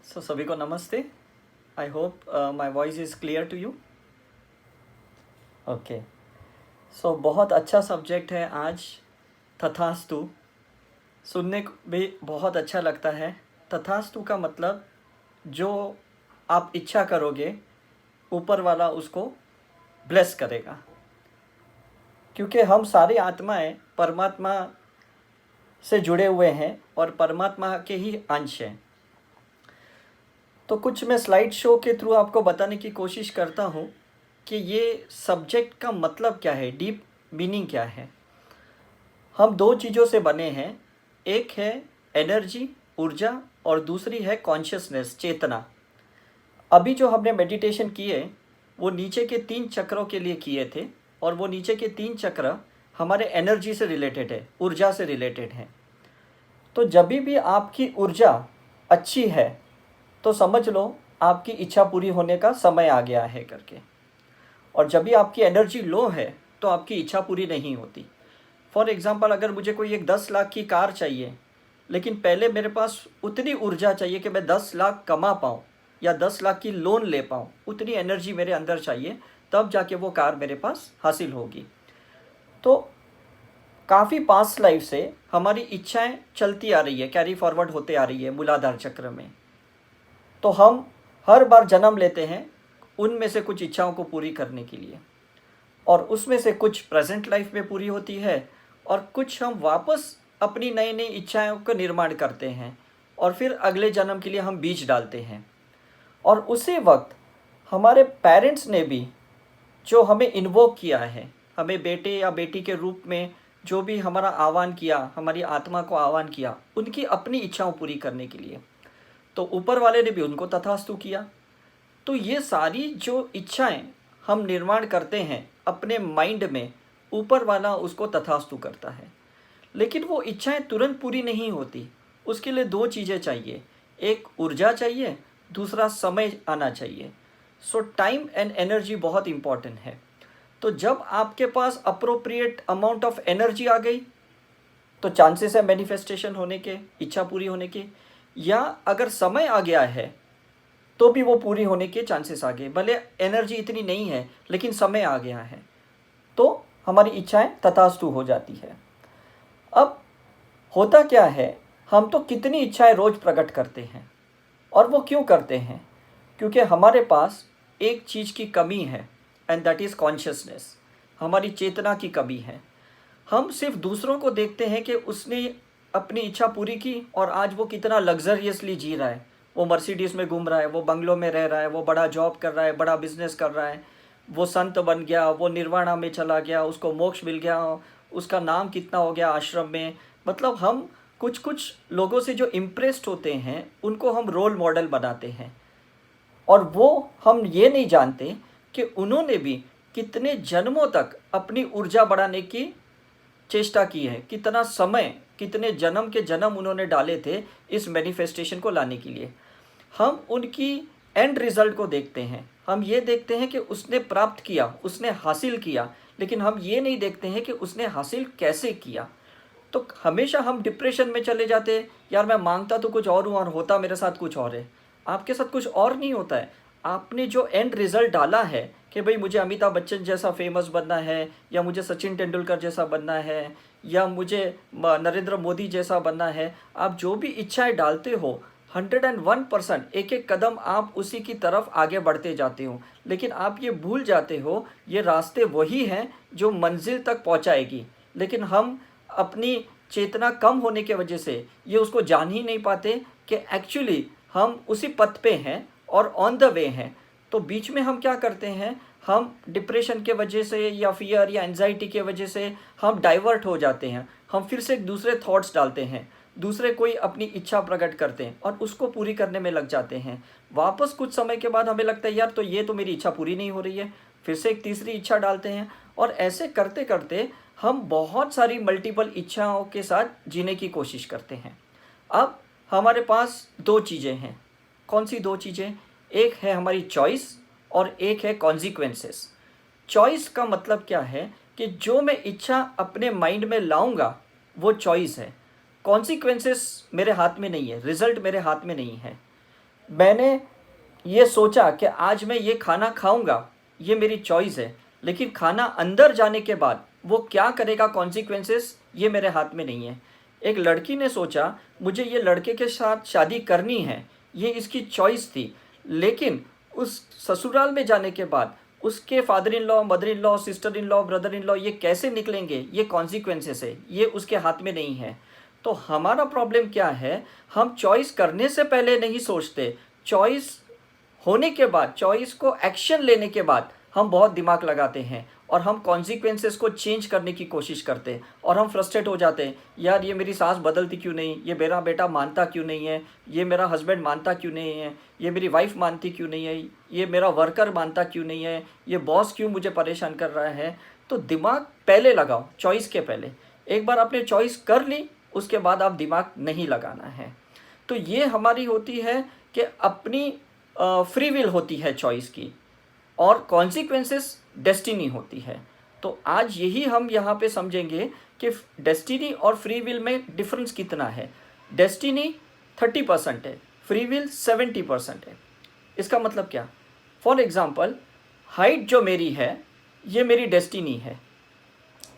सो सभी को नमस्ते। I hope my voice is clear to you. Okay. So बहुत अच्छा सब्जेक्ट है आज, तथास्तु। सुनने को भी बहुत अच्छा लगता है। तथास्तु का मतलब जो आप इच्छा करोगे ऊपर वाला उसको ब्लेस करेगा, क्योंकि हम सारी आत्माएं परमात्मा से जुड़े हुए हैं और परमात्मा के ही अंश हैं। तो कुछ मैं स्लाइड शो के थ्रू आपको बताने की कोशिश करता हूँ कि ये सब्जेक्ट का मतलब क्या है, डीप मीनिंग क्या है। हम दो चीज़ों से बने हैं, एक है एनर्जी, ऊर्जा, और दूसरी है कॉन्शियसनेस, चेतना। अभी जो हमने मेडिटेशन किए वो नीचे के 3 चक्रों के लिए किए थे, और वो नीचे के 3 चक्र हमारे एनर्जी से रिलेटेड है, ऊर्जा से रिलेटेड है। तो जब भी आपकी ऊर्जा अच्छी है तो समझ लो आपकी इच्छा पूरी होने का समय आ गया है करके। और जब भी आपकी एनर्जी लो है तो आपकी इच्छा पूरी नहीं होती। फॉर एग्ज़ाम्पल, अगर मुझे कोई एक 10 लाख की कार चाहिए, लेकिन पहले मेरे पास उतनी ऊर्जा चाहिए कि मैं 10 लाख कमा पाऊँ या 10 लाख की लोन ले पाऊँ, उतनी एनर्जी मेरे अंदर चाहिए, तब जाके वो कार मेरे पास हासिल होगी। तो काफ़ी पास्ट लाइफ से हमारी इच्छाएं चलती आ रही है, कैरी फॉरवर्ड होते आ रही है मूलाधार चक्र में। तो हम हर बार जन्म लेते हैं उनमें से कुछ इच्छाओं को पूरी करने के लिए, और उसमें से कुछ प्रेजेंट लाइफ में पूरी होती है और कुछ हम वापस अपनी नई नई इच्छाओं का निर्माण करते हैं, और फिर अगले जन्म के लिए हम बीज डालते हैं। और उसी वक्त हमारे पेरेंट्स ने भी जो हमें इन्वोक किया है, हमें बेटे या बेटी के रूप में जो भी हमारा आह्वान किया, हमारी आत्मा को आह्वान किया, उनकी अपनी इच्छाओं पूरी करने के लिए, तो ऊपर वाले ने भी उनको तथास्तु किया। तो ये सारी जो इच्छाएं हम निर्माण करते हैं अपने माइंड में, ऊपर वाला उसको तथास्तु करता है। लेकिन वो इच्छाएं तुरंत पूरी नहीं होती, उसके लिए दो चीज़ें चाहिए, एक ऊर्जा चाहिए, दूसरा समय आना चाहिए। सो टाइम एंड एनर्जी बहुत इम्पॉर्टेंट है। तो जब आपके पास अप्रोप्रिएट अमाउंट ऑफ एनर्जी आ गई तो चांसेस है मैनिफेस्टेशन होने के, इच्छा पूरी होने के। या अगर समय आ गया है तो भी वो पूरी होने के चांसेस आ गए, भले एनर्जी इतनी नहीं है लेकिन समय आ गया है, तो हमारी इच्छाएं तथास्तु हो जाती है। अब होता क्या है, हम तो कितनी इच्छाएं रोज प्रकट करते हैं, और वो क्यों करते हैं? क्योंकि हमारे पास एक चीज़ की कमी है, एंड दैट इज़ कॉन्शियसनेस। हमारी चेतना की कमी है। हम सिर्फ दूसरों को देखते हैं कि उसने अपनी इच्छा पूरी की और आज वो कितना लग्जरियसली जी रहा है, वो मर्सिडीज़ में घूम रहा है, वो बंगलों में रह रहा है, वो बड़ा जॉब कर रहा है, बड़ा बिजनेस कर रहा है, वो संत बन गया, वो निर्वाणा में चला गया, उसको मोक्ष मिल गया, उसका नाम कितना हो गया आश्रम में। मतलब हम कुछ कुछ लोगों से जो इम्प्रेस्ड होते हैं उनको हम रोल मॉडल बनाते हैं, और वो हम ये नहीं जानते कि उन्होंने भी कितने जन्मों तक अपनी ऊर्जा बढ़ाने की चेष्टा की है, कितना समय, कितने जन्म के जन्म उन्होंने डाले थे इस मैनिफेस्टेशन को लाने के लिए। हम उनकी एंड रिजल्ट को देखते हैं, हम ये देखते हैं कि उसने प्राप्त किया, उसने हासिल किया, लेकिन हम ये नहीं देखते हैं कि उसने हासिल कैसे किया। तो हमेशा हम डिप्रेशन में चले जाते हैं, यार मैं मांगता तो कुछ और हूँ और होता मेरे साथ कुछ और है। आपके साथ कुछ और नहीं होता है। आपने जो एंड रिजल्ट डाला है कि भाई मुझे अमिताभ बच्चन जैसा फेमस बनना है, या मुझे सचिन तेंदुलकर जैसा बनना है, या मुझे नरेंद्र मोदी जैसा बनना है, आप जो भी इच्छाएं डालते हो 101% एक एक कदम आप उसी की तरफ आगे बढ़ते जाते हो। लेकिन आप ये भूल जाते हो ये रास्ते वही हैं जो मंजिल तक पहुंचाएगी, लेकिन हम अपनी चेतना कम होने के वजह से ये उसको जान ही नहीं पाते कि एक्चुअली हम उसी पथ पे हैं और ऑन द वे हैं। तो बीच में हम क्या करते हैं, हम डिप्रेशन के वजह से या फियर या एंजाइटी के वजह से हम डाइवर्ट हो जाते हैं, हम फिर से दूसरे थॉट्स डालते हैं, दूसरे कोई अपनी इच्छा प्रकट करते हैं और उसको पूरी करने में लग जाते हैं। वापस कुछ समय के बाद हमें लगता है यार तो ये तो मेरी इच्छा पूरी नहीं हो रही है, फिर से एक तीसरी इच्छा डालते हैं, और ऐसे करते करते हम बहुत सारी मल्टीपल इच्छाओं के साथ जीने की कोशिश करते हैं। अब हमारे पास दो चीज़ें हैं। कौन सी दो चीज़ें? एक है हमारी चॉइस और एक है कॉन्सिक्वेंसेस। चॉइस का मतलब क्या है कि जो मैं इच्छा अपने माइंड में लाऊंगा वो चॉइस है। कॉन्सिक्वेंसेस मेरे हाथ में नहीं है, रिजल्ट मेरे हाथ में नहीं है। मैंने ये सोचा कि आज मैं ये खाना खाऊंगा, ये मेरी चॉइस है, लेकिन खाना अंदर जाने के बाद वो क्या करेगा, कॉन्सिक्वेंसेस, ये मेरे हाथ में नहीं है। एक लड़की ने सोचा मुझे ये लड़के के साथ शादी करनी है, ये इसकी चॉइस थी, लेकिन उस ससुराल में जाने के बाद उसके father in law, mother in law, sister in law, brother in law ये कैसे निकलेंगे, ये कॉन्सिक्वेंसेस है, ये उसके हाथ में नहीं है। तो हमारा प्रॉब्लम क्या है, हम चॉइस करने से पहले नहीं सोचते, चॉइस होने के बाद, चॉइस को एक्शन लेने के बाद हम बहुत दिमाग लगाते हैं और हम कॉन्सिक्वेंसेस को चेंज करने की कोशिश करते हैं और हम फ्रस्ट्रेट हो जाते हैं, यार ये मेरी सास बदलती क्यों नहीं, ये मेरा बेटा मानता क्यों नहीं है, ये मेरा हस्बैंड मानता क्यों नहीं है, ये मेरी वाइफ मानती क्यों नहीं है, ये मेरा वर्कर मानता क्यों नहीं है, ये बॉस क्यों मुझे परेशान कर रहा है। तो दिमाग पहले लगाओ, चॉइस के पहले। एक बार आपने चॉइस कर ली, उसके बाद आप दिमाग नहीं लगाना है। तो ये हमारी होती है कि अपनी फ्री विल होती है चॉइस की, और कॉन्सिक्वेंसेस डेस्टिनी होती है। तो आज यही हम यहाँ पे समझेंगे कि डेस्टिनी और फ्री विल में डिफरेंस कितना है। डेस्टिनी 30% है, फ्री विल 70% है। इसका मतलब क्या, फॉर एग्ज़ाम्पल हाइट जो मेरी है ये मेरी डेस्टिनी है।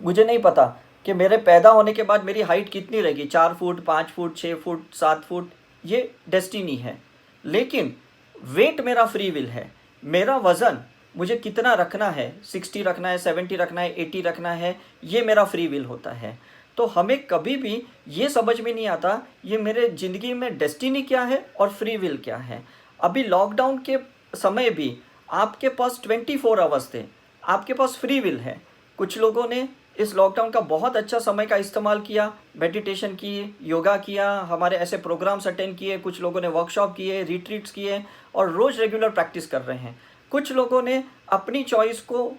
मुझे नहीं पता कि मेरे पैदा होने के बाद मेरी हाइट कितनी रहेगी, 4 फुट, 5 फुट, 6 फुट, 7 फुट, ये डेस्टिनी है। लेकिन वेट मेरा फ्री विल है, मेरा वज़न मुझे कितना रखना है, 60 रखना है, 70 रखना है, 80 रखना है, ये मेरा फ्री विल होता है। तो हमें कभी भी ये समझ में नहीं आता ये मेरे ज़िंदगी में डेस्टिनी क्या है और फ्री विल क्या है। अभी लॉकडाउन के समय भी आपके पास 24 आवर्स थे, आपके पास फ्री विल है। कुछ लोगों ने इस लॉकडाउन का बहुत अच्छा समय का इस्तेमाल किया, मेडिटेशन की, योगा किया, हमारे ऐसे प्रोग्राम्स अटेंड किए, कुछ लोगों ने वर्कशॉप किए, रिट्रीट्स किए और रोज़ रेगुलर प्रैक्टिस कर रहे हैं। कुछ लोगों ने अपनी चॉइस को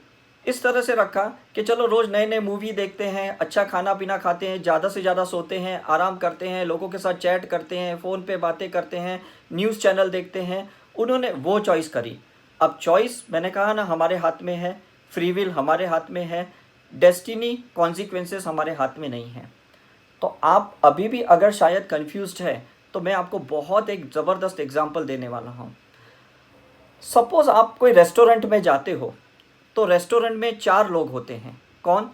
इस तरह से रखा कि चलो रोज़ नए नए मूवी देखते हैं, अच्छा खाना पीना खाते हैं, ज़्यादा से ज़्यादा सोते हैं, आराम करते हैं, लोगों के साथ चैट करते हैं, फ़ोन पे बातें करते हैं, न्यूज़ चैनल देखते हैं। उन्होंने वो चॉइस करी। अब चॉइस मैंने कहा ना हमारे हाथ में है, फ्री विल हमारे हाथ में है, डेस्टिनी कॉन्सिक्वेंसेस हमारे हाथ में नहीं है। तो आप अभी भी अगर शायद कंफ्यूज्ड है तो मैं आपको बहुत एक ज़बरदस्त एग्जांपल देने वाला हूँ। सपोज़ आप कोई रेस्टोरेंट में जाते हो, तो रेस्टोरेंट में 4 लोग होते हैं। कौन?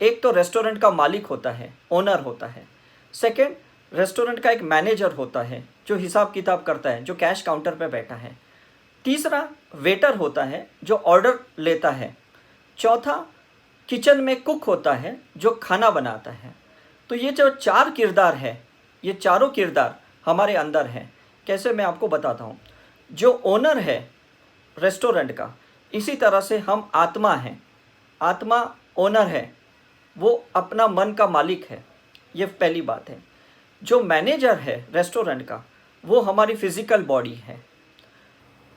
एक तो रेस्टोरेंट का मालिक होता है, ओनर होता है। सेकंड, रेस्टोरेंट का एक मैनेजर होता है जो हिसाब किताब करता है, जो कैश काउंटर पे बैठा है। तीसरा, वेटर होता है जो ऑर्डर लेता है। चौथा, किचन में कुक होता है जो खाना बनाता है। तो ये जो 4 किरदार है, ये चारों किरदार हमारे अंदर हैं। कैसे, मैं आपको बताता हूँ। जो ओनर है रेस्टोरेंट का, इसी तरह से हम आत्मा हैं। आत्मा ओनर है, वो अपना मन का मालिक है, ये पहली बात है। जो मैनेजर है रेस्टोरेंट का, वो हमारी फिज़िकल बॉडी है।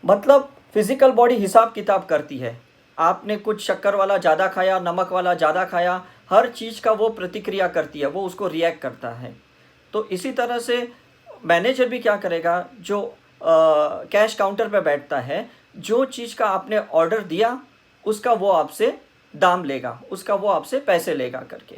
मतलब फिज़िकल बॉडी हिसाब किताब करती है। आपने कुछ शक्कर वाला ज़्यादा खाया, नमक वाला ज़्यादा खाया, हर चीज़ का वो प्रतिक्रिया करती है, वो उसको रिएक्ट करता है। तो इसी तरह से मैनेजर भी क्या करेगा, जो कैश काउंटर पे बैठता है, जो चीज़ का आपने ऑर्डर दिया उसका वो आपसे दाम लेगा, उसका वो आपसे पैसे लेगा करके।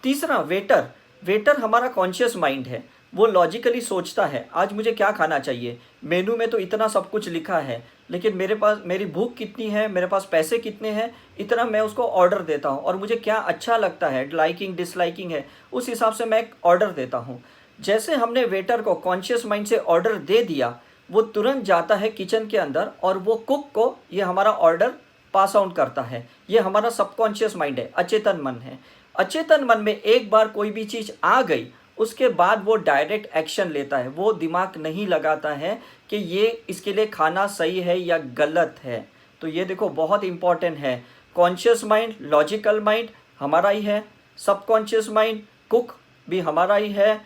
तीसरा, वेटर। वेटर हमारा कॉन्शियस माइंड है, वो लॉजिकली सोचता है आज मुझे क्या खाना चाहिए, मेनू में तो इतना सब कुछ लिखा है, लेकिन मेरे पास मेरी भूख कितनी है, मेरे पास पैसे कितने हैं, इतना मैं उसको ऑर्डर देता हूँ, और मुझे क्या अच्छा लगता है, लाइकिंग डिसलाइकिंग है, उस हिसाब से मैं एक ऑर्डर देता हूँ। जैसे हमने वेटर को कॉन्शियस माइंड से ऑर्डर दे दिया, वो तुरंत जाता है किचन के अंदर और वो कुक को ये हमारा ऑर्डर पास आउट करता है। ये हमारा सबकॉन्शियस माइंड है, अचेतन मन है। अचेतन मन में एक बार कोई भी चीज़ आ गई, उसके बाद वो डायरेक्ट एक्शन लेता है, वो दिमाग नहीं लगाता है कि ये इसके लिए खाना सही है या गलत है। तो ये देखो बहुत इंपॉर्टेंट है। कॉन्शियस माइंड, लॉजिकल माइंड हमारा ही है, सबकॉन्शियस माइंड, कुक भी हमारा ही है,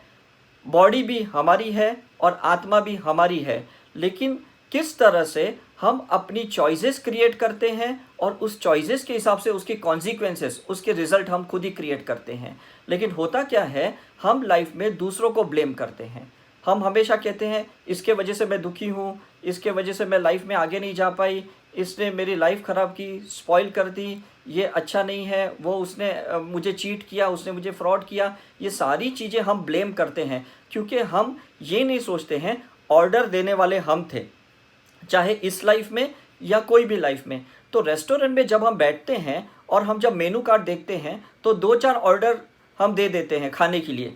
बॉडी भी हमारी है और आत्मा भी हमारी है। लेकिन किस तरह से हम अपनी चॉइसेस क्रिएट करते हैं और उस चॉइसेस के हिसाब से उसकी कॉन्सिक्वेंसेस, उसके रिजल्ट हम खुद ही क्रिएट करते हैं। लेकिन होता क्या है, हम लाइफ में दूसरों को ब्लेम करते हैं। हम हमेशा कहते हैं इसके वजह से मैं दुखी हूँ, इसके वजह से मैं लाइफ में आगे नहीं जा पाई, इसने मेरी लाइफ ख़राब की, स्पॉइल कर दी, ये अच्छा नहीं है, वो उसने मुझे चीट किया, उसने मुझे फ्रॉड किया। ये सारी चीज़ें हम ब्लेम करते हैं क्योंकि हम ये नहीं सोचते हैं ऑर्डर देने वाले हम थे, चाहे इस लाइफ में या कोई भी लाइफ में। तो रेस्टोरेंट में जब हम बैठते हैं और हम जब मेनू कार्ड देखते हैं तो 2-4 ऑर्डर हम दे देते हैं खाने के लिए,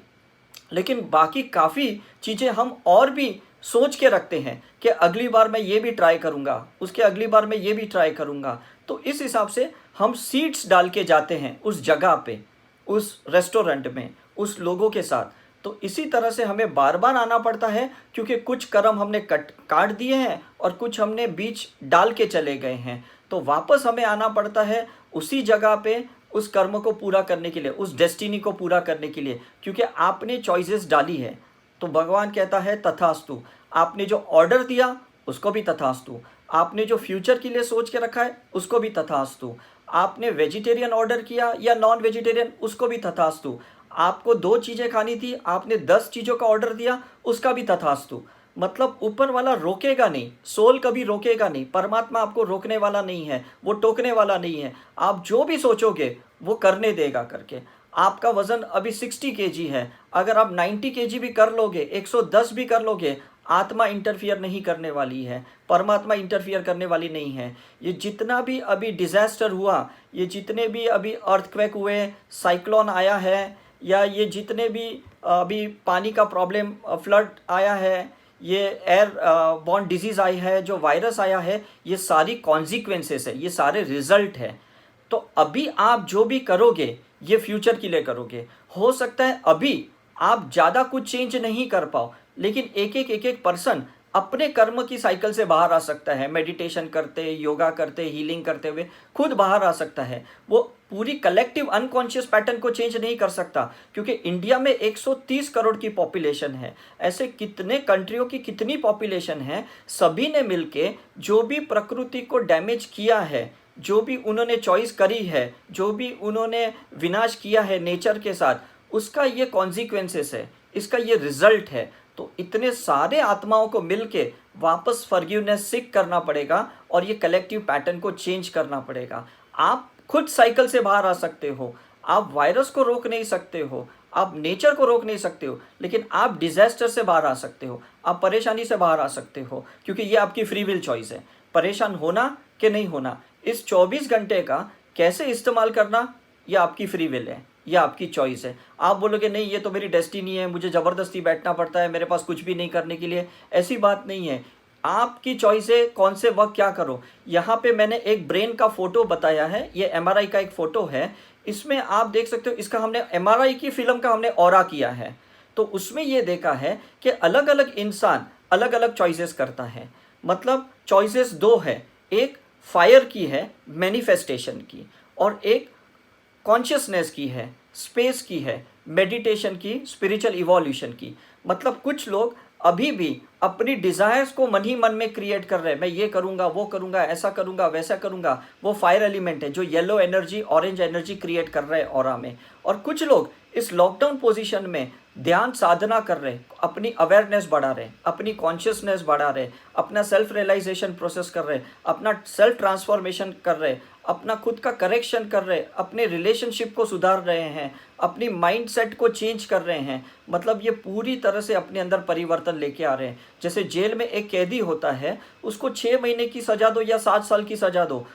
लेकिन बाकी काफ़ी चीज़ें हम और भी सोच के रखते हैं कि अगली बार मैं ये भी ट्राई करूँगा, उसके अगली बार मैं ये भी ट्राई करूँगा। तो इस हिसाब से हम सीड्स डाल के जाते हैं उस जगह पे, उस रेस्टोरेंट में, उस लोगों के साथ। तो इसी तरह से हमें बार बार आना पड़ता है, क्योंकि कुछ कर्म हमने काट दिए हैं और कुछ हमने बीच डाल के चले गए हैं। तो वापस हमें आना पड़ता है उसी जगह पे, उस कर्म को पूरा करने के लिए, उस डेस्टिनी को पूरा करने के लिए, क्योंकि आपने चॉइसेस डाली है। तो भगवान कहता है तथास्तु। आपने जो ऑर्डर दिया उसको भी तथास्तु, आपने जो फ्यूचर के लिए सोच के रखा है उसको भी तथास्तु, आपने वेजिटेरियन ऑर्डर किया या नॉन वेजिटेरियन उसको भी तथास्तु, आपको 2 चीज़ें खानी थी, आपने 10 चीज़ों का ऑर्डर दिया उसका भी तथास्तु। मतलब ऊपर वाला रोकेगा नहीं, सोल कभी रोकेगा नहीं, परमात्मा आपको रोकने वाला नहीं है, वो टोकने वाला नहीं है। आप जो भी सोचोगे वो करने देगा करके। आपका वज़न अभी 60 केजी है, अगर आप 90 केजी भी कर लोगे, 110 भी कर लोगे, आत्मा इंटरफियर नहीं करने वाली है, परमात्मा इंटरफियर करने वाली नहीं है। ये जितना भी अभी डिज़ास्टर हुआ, ये जितने भी अभी अर्थक्वेक हुए, साइक्लोन आया है, या ये जितने भी अभी पानी का प्रॉब्लम, फ्लड आया है, ये एयर बॉर्न डिजीज़ आई है, जो वायरस आया है, ये सारी कॉन्सिक्वेंसेस है, ये सारे रिजल्ट है। तो अभी आप जो भी करोगे ये फ्यूचर के लिए करोगे। हो सकता है अभी आप ज़्यादा कुछ चेंज नहीं कर पाओ, लेकिन एक एक पर्सन अपने कर्म की साइकिल से बाहर आ सकता है। मेडिटेशन करते, योगा करते, हीलिंग करते हुए खुद बाहर आ सकता है। वो पूरी कलेक्टिव अनकॉन्शियस पैटर्न को चेंज नहीं कर सकता, क्योंकि इंडिया में 130 करोड़ की पॉपुलेशन है। ऐसे कितने कंट्रियों की कितनी पॉपुलेशन है, सभी ने मिलके जो भी प्रकृति को डैमेज किया है, जो भी उन्होंने चॉइस करी है, जो भी उन्होंने विनाश किया है नेचर के साथ, उसका ये कॉन्सिक्वेंसेस है, इसका ये रिजल्ट है। तो इतने सारे आत्माओं को मिलके वापस फॉरगिवनेस सीख करना पड़ेगा और ये कलेक्टिव पैटर्न को चेंज करना पड़ेगा। आप खुद साइकिल से बाहर आ सकते हो, आप वायरस को रोक नहीं सकते हो, आप नेचर को रोक नहीं सकते हो, लेकिन आप डिजास्टर से बाहर आ सकते हो, आप परेशानी से बाहर आ सकते हो, क्योंकि ये आपकी फ्री विल चॉइस है। परेशान होना कि नहीं होना, इस 24 घंटे का कैसे इस्तेमाल करना, ये आपकी फ्री विल है, ये आपकी चॉइस है। आप बोलोगे नहीं ये तो मेरी डेस्टिनी है, मुझे ज़बरदस्ती बैठना पड़ता है, मेरे पास कुछ भी नहीं करने के लिए, ऐसी बात नहीं है। आपकी चॉइस है कौन से वक्त क्या करो। यहाँ पे मैंने एक ब्रेन का फ़ोटो बताया है, ये एमआरआई का एक फ़ोटो है। इसमें आप देख सकते हो, इसका हमने एमआरआई की फ़िल्म का हमने ऑरा किया है। तो उसमें ये देखा है कि अलग अलग इंसान अलग अलग चॉइसेस करता है। मतलब चॉइसेस 2 है, एक फायर की है, मैनिफेस्टेशन की, और एक कॉन्शियसनेस की है, स्पेस की है, मेडिटेशन की, स्पिरिचुअल इवोल्यूशन की। मतलब कुछ लोग अभी भी अपनी डिज़ायर्स को मन ही मन में क्रिएट कर रहे हैं, मैं ये करूँगा, वो करूँगा, ऐसा करूँगा, वैसा करूँगा। वो फायर एलिमेंट है जो yellow energy, orange energy create कर रहे हैं ऑरा में। और कुछ लोग इस लॉकडाउन पोजीशन में ध्यान साधना कर रहे, अपनी अवेयरनेस बढ़ा रहे, अपनी कॉन्शियसनेस बढ़ा रहे, अपना सेल्फ रियलाइजेशन प्रोसेस कर रहे, अपना सेल्फ ट्रांसफॉर्मेशन कर रहे, अपना खुद का करेक्शन कर रहे, अपने रिलेशनशिप को सुधार रहे हैं, अपनी माइंडसेट को चेंज कर रहे हैं। मतलब ये पूरी तरह से अपने अंदर परिवर्तन लेके आ रहे हैं। जैसे जेल में एक कैदी होता है, उसको 6 महीने की सज़ा दो या 7 साल की सज़ा दो,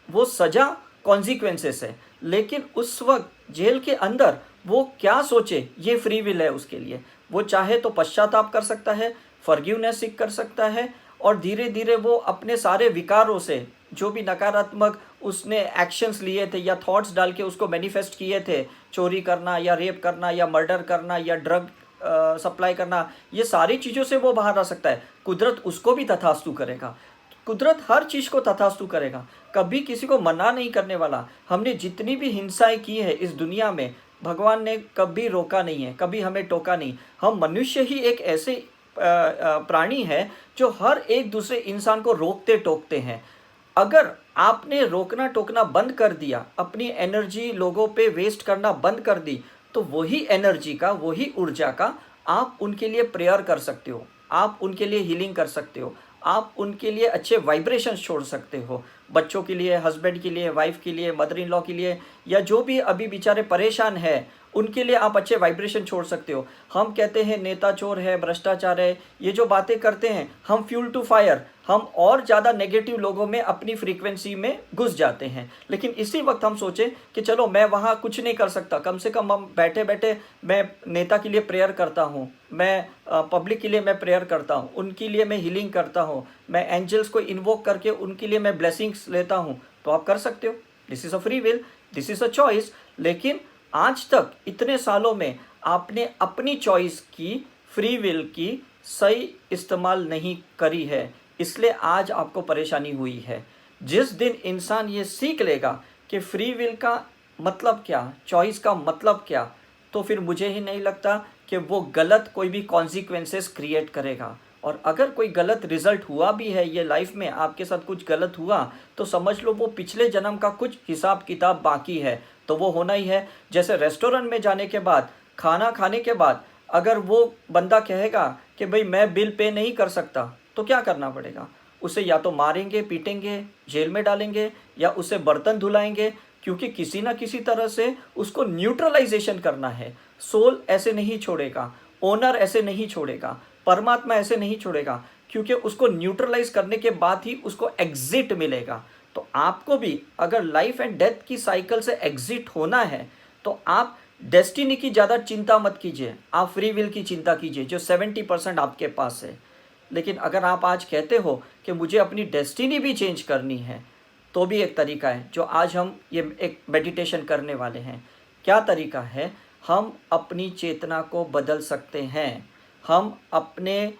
वो सज़ा कॉन्सिक्वेंसेस है, लेकिन उस वक्त जेल के अंदर वो क्या सोचे ये फ्री विल है उसके लिए। वो चाहे तो पश्चाताप कर सकता है, फॉरगिवनेस सीख कर सकता है, और धीरे धीरे वो अपने सारे विकारों से, जो भी नकारात्मक उसने एक्शंस लिए थे या थॉट्स डाल के उसको मैनिफेस्ट किए थे, चोरी करना या रेप करना या मर्डर करना या ड्रग सप्लाई करना, ये सारी चीज़ों से वो बाहर आ सकता है। कुदरत उसको भी तथास्तु करेगा, कुदरत हर चीज़ को तथास्तु करेगा, कभी किसी को मना नहीं करने वाला। हमने जितनी भी हिंसाएं की है इस दुनिया में, भगवान ने कभी रोका नहीं है, कभी हमें टोका नहीं। हम मनुष्य ही एक ऐसे प्राणी है जो हर एक दूसरे इंसान को रोकते टोकते हैं। अगर आपने रोकना टोकना बंद कर दिया, अपनी एनर्जी लोगों पे वेस्ट करना बंद कर दी, तो वही एनर्जी का, वही ऊर्जा का आप उनके लिए प्रेयर कर सकते हो, आप उनके लिए हीलिंग कर सकते हो, आप उनके लिए अच्छे वाइब्रेशंस छोड़ सकते हो। बच्चों के लिए, हस्बैंड के लिए, वाइफ के लिए, मदर इन लॉ के लिए, या जो भी अभी बेचारे परेशान है उनके लिए आप अच्छे वाइब्रेशन छोड़ सकते हो। हम कहते हैं नेता चोर है, भ्रष्टाचार है, ये जो बातें करते हैं, हम फ्यूल टू फायर, हम और ज़्यादा नेगेटिव लोगों में अपनी फ्रीक्वेंसी में घुस जाते हैं। लेकिन इसी वक्त हम सोचें कि चलो मैं वहाँ कुछ नहीं कर सकता, कम से कम हम बैठे बैठे मैं नेता के लिए प्रेयर करता हूँ, मैं पब्लिक के लिए मैं प्रेयर करता हूँ, उनके लिए मैं हीलिंग करता हूँ, मैं एंजल्स को इन्वोक करके उनके लिए मैं ब्लेसिंग्स लेता हूँ, तो आप कर सकते हो। This is a free will, this is a choice. लेकिन आज तक इतने सालों में आपने अपनी चॉइस की, फ्री विल की सही इस्तेमाल नहीं करी है, इसलिए आज आपको परेशानी हुई है। जिस दिन इंसान ये सीख लेगा कि फ्री विल का मतलब क्या, चॉइस का मतलब क्या, तो फिर मुझे ही नहीं लगता कि वो गलत कोई भी कॉन्सिक्वेंसेस क्रिएट करेगा। और अगर कोई गलत रिजल्ट हुआ भी है ये लाइफ में, आपके साथ कुछ गलत हुआ, तो समझ लो वो पिछले जन्म का कुछ हिसाब किताब बाकी है, तो वो होना ही है। जैसे रेस्टोरेंट में जाने के बाद, खाना खाने के बाद अगर वो बंदा कहेगा कि भाई मैं बिल पे नहीं कर सकता, तो क्या करना पड़ेगा? उसे या तो मारेंगे, पीटेंगे, जेल में डालेंगे, या उसे बर्तन धुलाएंगे, क्योंकि किसी ना किसी तरह से उसको न्यूट्रलाइजेशन करना है। सोल ऐसे नहीं छोड़ेगा, ओनर ऐसे नहीं छोड़ेगा, परमात्मा ऐसे नहीं छोड़ेगा, क्योंकि उसको न्यूट्रलाइज करने के बाद ही उसको एग्जिट मिलेगा। तो आपको भी अगर लाइफ एंड डेथ की साइकिल से एग्जिट होना है, तो आप डेस्टिनी की ज़्यादा चिंता मत कीजिए, आप फ्री विल की चिंता कीजिए, जो 70% आपके पास है। लेकिन अगर आप आज कहते हो कि मुझे अपनी डेस्टिनी भी चेंज करनी है, तो भी एक तरीका है, जो आज हम ये एक मेडिटेशन करने वाले हैं। क्या तरीका है? हम अपनी चेतना को बदल सकते हैं। हम अपने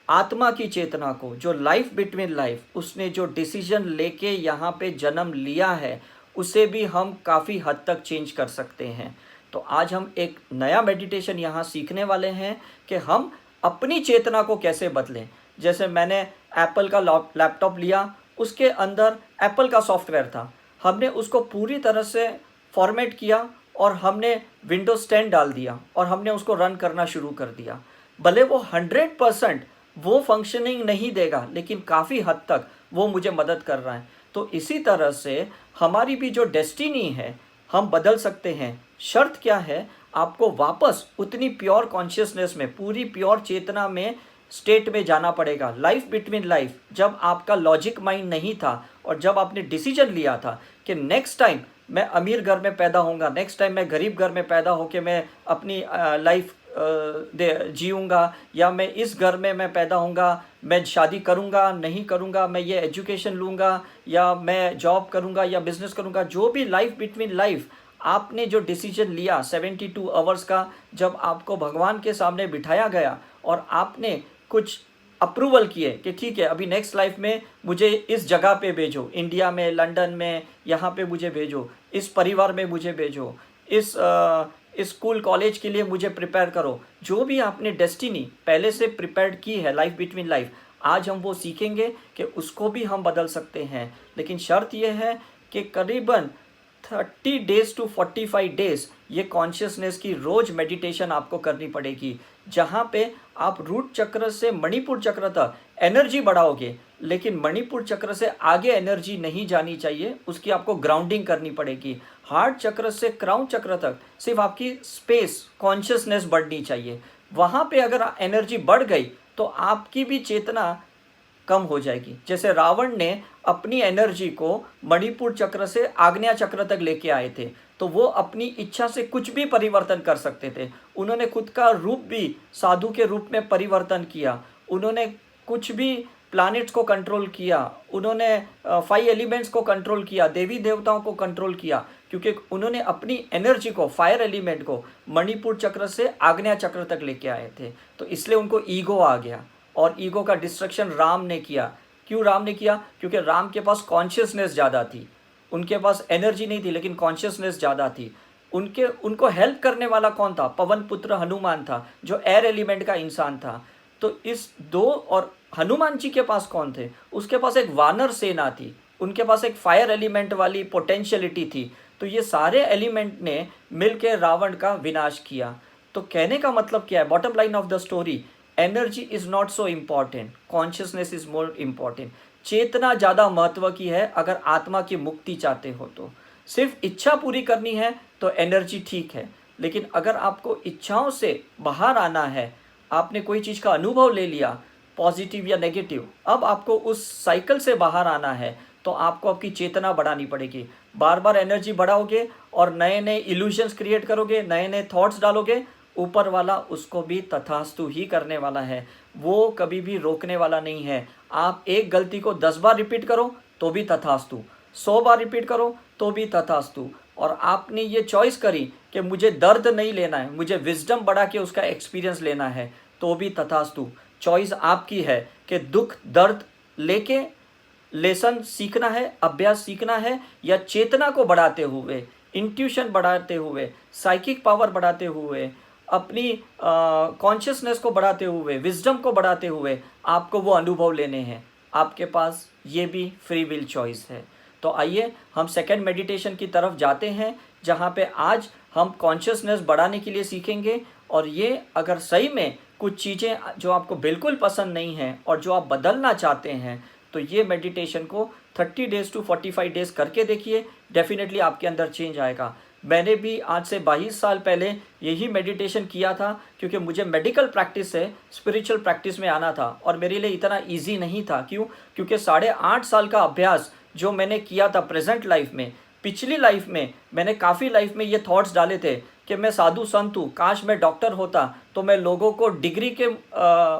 आत्मा की चेतना को, जो लाइफ बिटवीन लाइफ, उसने जो डिसीजन लेके यहाँ पे जन्म लिया है, उसे भी हम काफ़ी हद तक चेंज कर सकते हैं। तो आज हम एक नया मेडिटेशन यहाँ सीखने वाले हैं कि हम अपनी चेतना को कैसे बदलें। जैसे मैंने एप्पल का लैपटॉप लिया, उसके अंदर एप्पल का सॉफ्टवेयर था, हमने उसको पूरी तरह से फॉर्मेट किया और हमने विंडोज 10 डाल दिया और हमने उसको रन करना शुरू कर दिया। भले वो 100% वो फंक्शनिंग नहीं देगा, लेकिन काफ़ी हद तक वो मुझे मदद कर रहा है। तो इसी तरह से हमारी भी जो डेस्टिनी है, हम बदल सकते हैं। शर्त क्या है? आपको वापस उतनी प्योर कॉन्शियसनेस में, पूरी प्योर चेतना में, स्टेट में जाना पड़ेगा। लाइफ बिटवीन लाइफ, जब आपका लॉजिक माइंड नहीं था और जब आपने डिसीजन लिया था कि नेक्स्ट टाइम मैं अमीर घर में पैदा होऊंगा, नेक्स्ट टाइम मैं गरीब घर में पैदा होकर मैं अपनी लाइफ जीऊँगा, या मैं इस घर में मैं पैदा होऊंगा, मैं शादी करूँगा नहीं करूँगा, मैं ये एजुकेशन लूँगा या मैं जॉब करूँगा या बिजनेस करूँगा, जो भी लाइफ बिटवीन लाइफ आपने जो डिसीजन लिया 72 आवर्स का, जब आपको भगवान के सामने बिठाया गया और आपने कुछ अप्रूवल किए कि ठीक है अभी नेक्स्ट लाइफ में मुझे इस जगह पे भेजो, इंडिया में, लंदन में, यहाँ पे मुझे भेजो, इस परिवार में मुझे भेजो, इस स्कूल कॉलेज के लिए मुझे प्रिपेयर करो। जो भी आपने डेस्टिनी पहले से प्रिपेयर की है लाइफ बिटवीन लाइफ, आज हम वो सीखेंगे कि उसको भी हम बदल सकते हैं। लेकिन शर्त यह है कि करीबन 30 डेज टू 45 डेज ये कॉन्शियसनेस की रोज़ मेडिटेशन आपको करनी पड़ेगी, जहाँ पे आप रूट चक्र से मणिपुर चक्र तक एनर्जी बढ़ाओगे, लेकिन मणिपुर चक्र से आगे एनर्जी नहीं जानी चाहिए, उसकी आपको ग्राउंडिंग करनी पड़ेगी। हार्ट चक्र से क्राउन चक्र तक सिर्फ आपकी स्पेस, कॉन्शियसनेस बढ़नी चाहिए। वहाँ पे अगर एनर्जी बढ़ गई तो आपकी भी चेतना कम हो जाएगी। जैसे रावण ने अपनी एनर्जी को मणिपुर चक्र से आग्नेय चक्र तक लेके आए थे, तो वो अपनी इच्छा से कुछ भी परिवर्तन कर सकते थे। उन्होंने खुद का रूप भी साधु के रूप में परिवर्तन किया, उन्होंने कुछ भी प्लैनेट्स को कंट्रोल किया, उन्होंने 5 एलिमेंट्स को कंट्रोल किया, देवी देवताओं को कंट्रोल किया, क्योंकि उन्होंने अपनी एनर्जी को, फायर एलिमेंट को मणिपुर चक्र से आग्नेय चक्र तक लेके आए थे। तो इसलिए उनको ईगो आ गया, और ईगो का डिस्ट्रक्शन राम ने किया। क्यों राम ने किया? क्योंकि राम के पास कॉन्शियसनेस ज़्यादा थी, उनके पास एनर्जी नहीं थी लेकिन कॉन्शियसनेस ज़्यादा थी। उनको हेल्प करने वाला कौन था? पवन पुत्र हनुमान था, जो एयर एलिमेंट का इंसान था। तो इस दो, और हनुमान जी के पास कौन थे? उसके पास एक वानर सेना थी, उनके पास एक फायर एलिमेंट वाली पोटेंशियलिटी थी। तो ये सारे एलिमेंट ने मिलकर रावण का विनाश किया। तो कहने का मतलब क्या है? Bottom line of the story, energy is not so important, consciousness is more important. चेतना ज़्यादा महत्व की है अगर आत्मा की मुक्ति चाहते हो तो। सिर्फ इच्छा पूरी करनी है तो एनर्जी ठीक है, लेकिन अगर आपको इच्छाओं से बाहर आना है, आपने कोई चीज़ का अनुभव ले लिया पॉजिटिव या नेगेटिव, अब आपको उस साइकिल से बाहर आना है तो आपको आपकी चेतना बढ़ानी पड़ेगी। बार बार एनर्जी बढ़ाओगे और नए नए इल्यूजन्स क्रिएट करोगे, नए नए थॉट्स डालोगे, ऊपर वाला उसको भी तथास्तु ही करने वाला है, वो कभी भी रोकने वाला नहीं है। आप एक गलती को 10 बार रिपीट करो तो भी तथास्तु, 100 बार रिपीट करो तो भी तथास्तु। और आपने ये चॉइस करी कि मुझे दर्द नहीं लेना है, मुझे विजडम बढ़ा के उसका एक्सपीरियंस लेना है, तो भी तथास्तु। चॉइस आपकी है कि दुख दर्द लेके लेसन सीखना है, अभ्यास सीखना है, या चेतना को बढ़ाते हुए, इंट्यूशन बढ़ाते हुए, साइकिक पावर बढ़ाते हुए, अपनी कॉन्शियसनेस को बढ़ाते हुए, विजडम को बढ़ाते हुए आपको वो अनुभव लेने हैं। आपके पास ये भी फ्री विल चॉइस है। तो आइए हम सेकंड मेडिटेशन की तरफ जाते हैं, जहाँ पे आज हम कॉन्शियसनेस बढ़ाने के लिए सीखेंगे। और ये अगर सही में कुछ चीज़ें जो आपको बिल्कुल पसंद नहीं हैं और जो आप बदलना चाहते हैं, तो ये मेडिटेशन को 30 डेज़ टू 45 डेज़ करके देखिए, डेफिनेटली आपके अंदर चेंज आएगा। मैंने भी आज से 22 साल पहले यही मेडिटेशन किया था, क्योंकि मुझे मेडिकल प्रैक्टिस से स्पिरिचुअल प्रैक्टिस में आना था और मेरे लिए इतना इजी नहीं था। क्यों? क्योंकि 8.5 साल का अभ्यास जो मैंने किया था प्रेजेंट लाइफ में, पिछली लाइफ में मैंने काफ़ी लाइफ में ये थॉट्स डाले थे कि मैं साधु संत हूँ, काश मैं डॉक्टर होता तो मैं लोगों को डिग्री के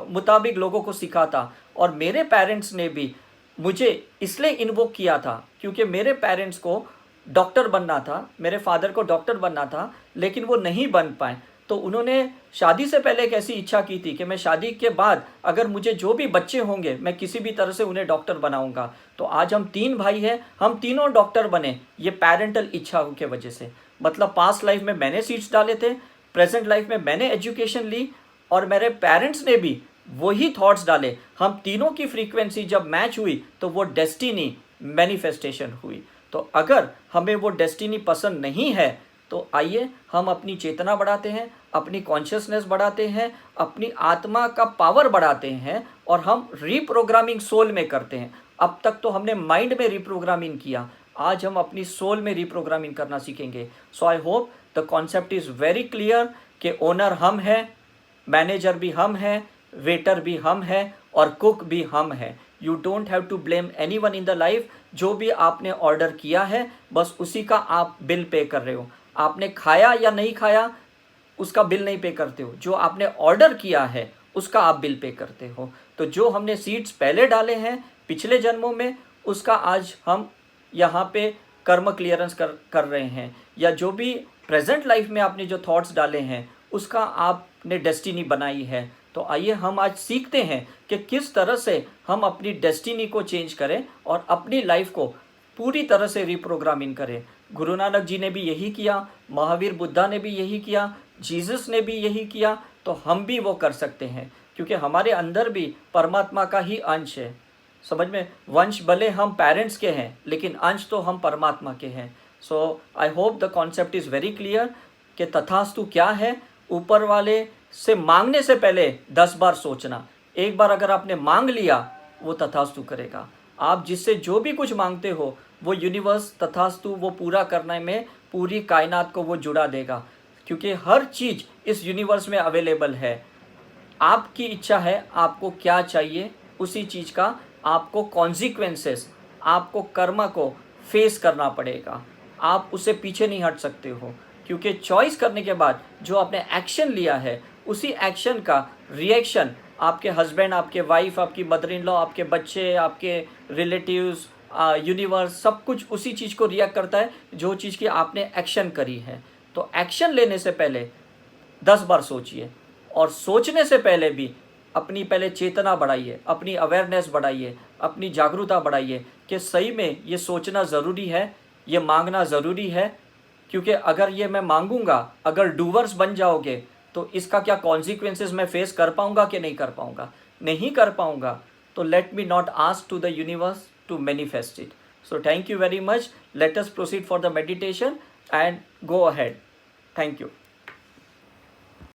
मुताबिक लोगों को सिखाता। और मेरे पेरेंट्स ने भी मुझे इसलिए इन्वोक किया था क्योंकि मेरे पेरेंट्स को डॉक्टर बनना था, मेरे फादर को डॉक्टर बनना था, लेकिन वो नहीं बन पाए। तो उन्होंने शादी से पहले एक ऐसी इच्छा की थी कि मैं शादी के बाद अगर मुझे जो भी बच्चे होंगे मैं किसी भी तरह से उन्हें डॉक्टर बनाऊंगा। तो आज हम 3 भाई हैं, हम तीनों डॉक्टर बने, ये पेरेंटल इच्छा की वजह से। मतलब पास्ट लाइफ में मैंने सीड्स डाले थे, प्रेजेंट लाइफ में मैंने एजुकेशन ली, और मेरे पेरेंट्स ने भी वही थॉट्स डाले। हम तीनों की फ्रीक्वेंसी जब मैच हुई तो वो डेस्टिनी मैनिफेस्टेशन हुई। तो अगर हमें वो डेस्टिनी पसंद नहीं है तो आइए हम अपनी चेतना बढ़ाते हैं, अपनी कॉन्शियसनेस बढ़ाते हैं, अपनी आत्मा का पावर बढ़ाते हैं, और हम रीप्रोग्रामिंग सोल में करते हैं। अब तक तो हमने माइंड में रीप्रोग्रामिंग किया, आज हम अपनी सोल में रीप्रोग्रामिंग करना सीखेंगे। So I hope the concept is very clear कि ओनर हम हैं, मैनेजर भी हम हैं, वेटर भी हम हैं, और कुक भी हम हैं। You don't have to blame any one in the life. जो भी आपने ऑर्डर किया है बस उसी का आप बिल पे कर रहे हो। आपने खाया या नहीं खाया उसका बिल नहीं पे करते हो, जो आपने ऑर्डर किया है उसका आप बिल पे करते हो। तो जो हमने सीड्स पहले डाले हैं पिछले जन्मों में, उसका आज हम यहाँ पे कर्म क्लियरेंस कर रहे हैं, या जो भी प्रेजेंट लाइफ में आपने जो थॉट्स डाले हैं उसका आपने डेस्टिनी बनाई है। तो आइए हम आज सीखते हैं कि किस तरह से हम अपनी डेस्टिनी को चेंज करें और अपनी लाइफ को पूरी तरह से रीप्रोग्रामिंग करें। गुरु नानक जी ने भी यही किया, महावीर बुद्धा ने भी यही किया, जीसस ने भी यही किया, तो हम भी वो कर सकते हैं, क्योंकि हमारे अंदर भी परमात्मा का ही अंश है। समझ में? वंश भले हम पेरेंट्स के हैं लेकिन अंश तो हम परमात्मा के हैं। So I hope the concept is very clear कि तथास्तु क्या है। ऊपर वाले से मांगने से पहले 10 बार सोचना। एक बार अगर आपने मांग लिया वो तथास्तु करेगा। आप जिससे जो भी कुछ मांगते हो वो यूनिवर्स तथास्तु वो पूरा करने में पूरी कायनात को वो जुड़ा देगा, क्योंकि हर चीज़ इस यूनिवर्स में अवेलेबल है। आपकी इच्छा है, आपको क्या चाहिए, उसी चीज़ का आपको कॉन्सिक्वेंसेस, आपको कर्म को फेस करना पड़ेगा। आप उससे पीछे नहीं हट सकते हो, क्योंकि चॉइस करने के बाद जो आपने एक्शन लिया है उसी एक्शन का रिएक्शन आपके हस्बैंड, आपके वाइफ, आपकी मदर इन लॉ, आपके बच्चे, आपके रिलेटिव्स, यूनिवर्स, सब कुछ उसी चीज़ को रिएक्ट करता है जो चीज़ की आपने एक्शन करी है। तो एक्शन लेने से पहले 10 बार सोचिए, और सोचने से पहले भी अपनी पहले चेतना बढ़ाइए, अपनी अवेयरनेस बढ़ाइए, अपनी जागरूकता बढ़ाइए कि सही में ये सोचना ज़रूरी है, ये मांगना ज़रूरी है। क्योंकि अगर ये मैं मांगूंगा, अगर डूवर्स बन जाओगे तो इसका क्या कॉन्सिक्वेंसेस मैं फेस कर पाऊंगा कि नहीं कर पाऊंगा? नहीं कर पाऊंगा। तो let me not ask to the universe to manifest it. So thank you very much. Let us proceed for the meditation and go ahead. Thank you.